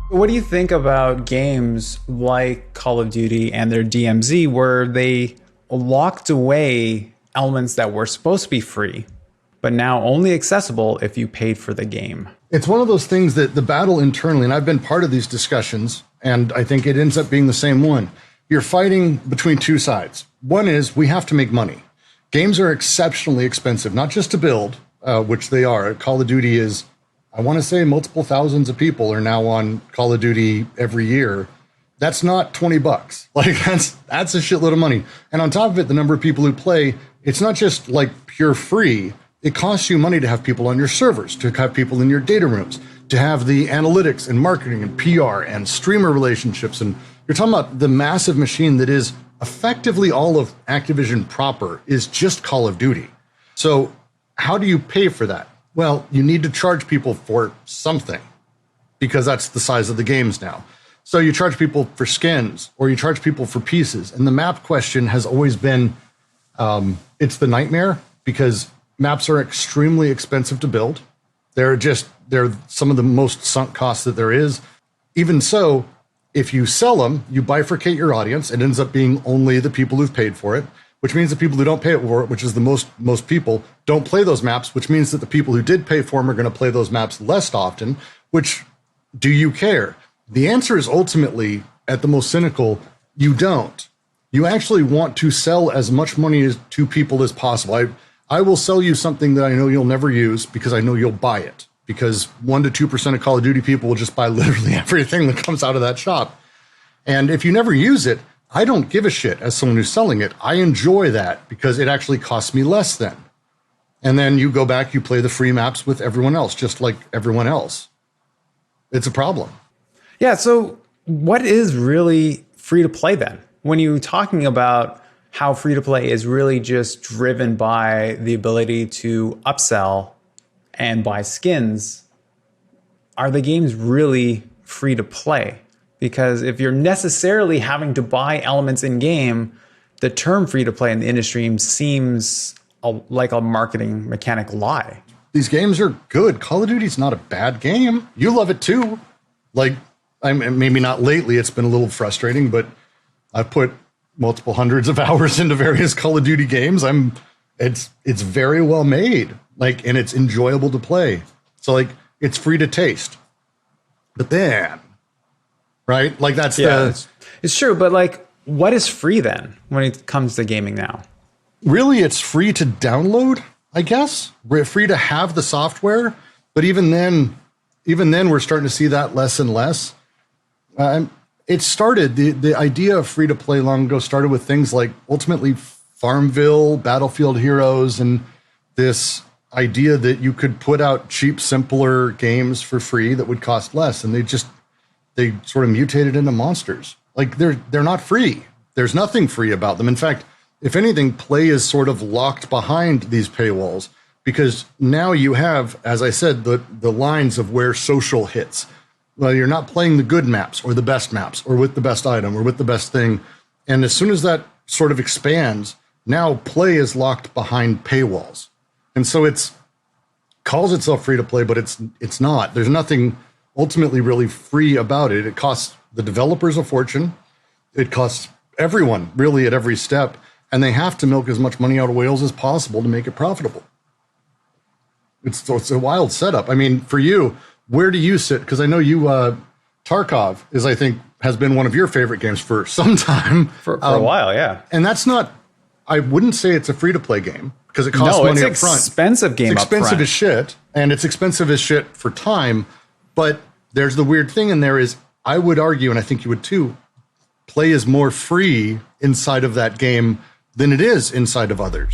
What do you think about games like Call of Duty and their DMZ where they locked away elements that were supposed to be free, but now only accessible if you paid for the game? It's one of those things that the battle internally, and I've been part of these discussions, and I think it ends up being the same one. You're fighting between two sides. One is we have to make money. Games are exceptionally expensive, not just to build, which they are. Call of Duty is, I want to say multiple thousands of people are now on Call of Duty every year. That's not $20. Like that's a shitload of money. And on top of it, the number of people who play, it's not just like pure free. It costs you money to have people on your servers, to have people in your data rooms, to have the analytics and marketing and PR and streamer relationships. And you're talking about the massive machine that is effectively all of Activision proper is just Call of Duty. So how do you pay for that? Well, you need to charge people for something because that's the size of the games now. So you charge people for skins or you charge people for pieces. And the map question has always been, it's the nightmare because maps are extremely expensive to build. They're some of the most sunk costs that there is. Even so, if you sell them, you bifurcate your audience. It ends up being only the people who've paid for it, which means the people who don't pay for it, which is the most people, don't play those maps, which means that the people who did pay for them are going to play those maps less often, which do you care? The answer is ultimately, at the most cynical, you don't. You actually want to sell as much money to people as possible. I will sell you something that I know you'll never use because I know you'll buy it. Because 1% to 2% of Call of Duty people will just buy literally everything that comes out of that shop. And if you never use it, I don't give a shit as someone who's selling it. I enjoy that because it actually costs me less then. And then you go back, you play the free maps with everyone else, just like everyone else. It's a problem. Yeah, so what is really free to play then? When you're talking about how free to play is really just driven by the ability to upsell and buy skins, are the games really free to play? Because if you're necessarily having to buy elements in game, the term free to play in the industry seems like a marketing mechanic lie. These games are good. Call of Duty's not a bad game. You love it too. Like, maybe not lately. It's been a little frustrating, but I've put multiple hundreds of hours into various Call of Duty games. It's very well made. Like, and it's enjoyable to play. So like, it's free to taste. But then, right? Like that's it's true. But like, what is free then when it comes to gaming now? Really, it's free to download, I guess. We're free to have the software. But even then we're starting to see that less and less. It started, the idea of free to play long ago started with things like ultimately Farmville, Battlefield Heroes, and this idea that you could put out cheap, simpler games for free that would cost less. And they sort of mutated into monsters. Like they're not free. There's nothing free about them. In fact, if anything, play is sort of locked behind these paywalls because now you have, as I said, the lines of where social hits. Well, you're not playing the good maps or the best maps or with the best item or with the best thing. And as soon as that sort of expands, now play is locked behind paywalls. And so it's calls itself free to play, but it's not. There's nothing ultimately really free about it. It costs the developers a fortune. It costs everyone really at every step. And they have to milk as much money out of whales as possible to make it profitable. It's a wild setup. I mean, for you, where do you sit? Because I know you, Tarkov is, I think, has been one of your favorite games for some time. For a while, yeah. And that's not, I wouldn't say it's a free-to-play game because it costs money up front. It's expensive game It's expensive as shit, and it's expensive as shit for time. But there's the weird thing in there is, I would argue, and I think you would too, play is more free inside of that game than it is inside of others.